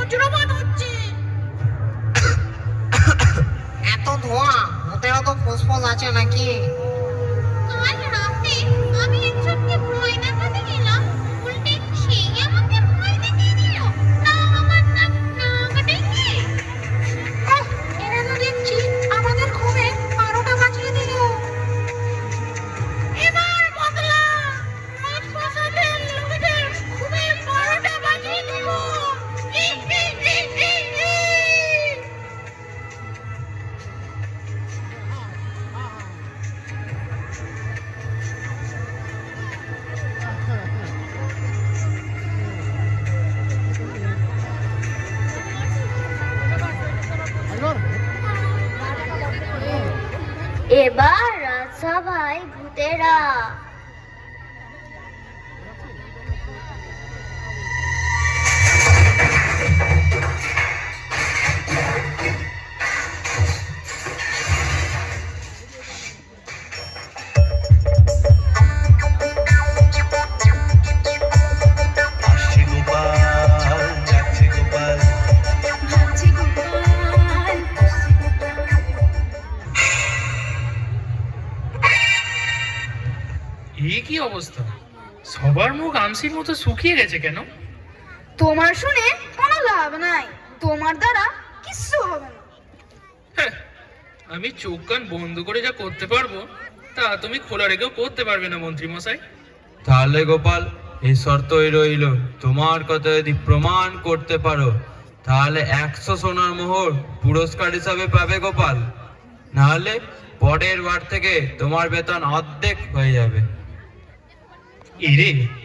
বজ্রপাত হচ্ছে। এত ধোঁয়া, ওদেরও তো ফুসফুস আছে নাকি? কাল রাতে আমি একজনকে ভয় দেখাতে গেলাম, উল্টে সেই আমাকে ভয় দেখিয়ে দিল। তা আমার নাম নাগডেকে। এরা তো দেখছি আমাদের ঘুমে 12টা বাজিয়ে দিল। এবার বদলা, রাত ফসাদের লোকেদের ঘুমে 12টা বাজিয়ে দিব। ই, ই, ই, ই, ই। এবার রাজসভায় ভূতেরা। আসছে গোপাল, যাচ্ছে গোপাল, এ কি অবস্থা? সবার মুখ আমসির মতো শুকিয়ে গেছে কেন? তোমার শুনে কোনো লাভ নাই, তোমার দ্বারা কিচ্ছু হবে না। হ্যাঁ, আমি চোখ কান বন্ধ করে যা করতে পারবো তা তুমি খোলা রেখেও করতে পারবে না মন্ত্রী মশাই। তাহলে গোপাল, এই শর্তই রইল, তোমার কথা যদি প্রমাণ করতে পারো তাহলে 100 সোনার মোহর পুরস্কার হিসাবে পাবে গোপাল। নাহলে পরের বার থেকে তোমার বেতন অর্ধেক হয়ে যাবে। এরে,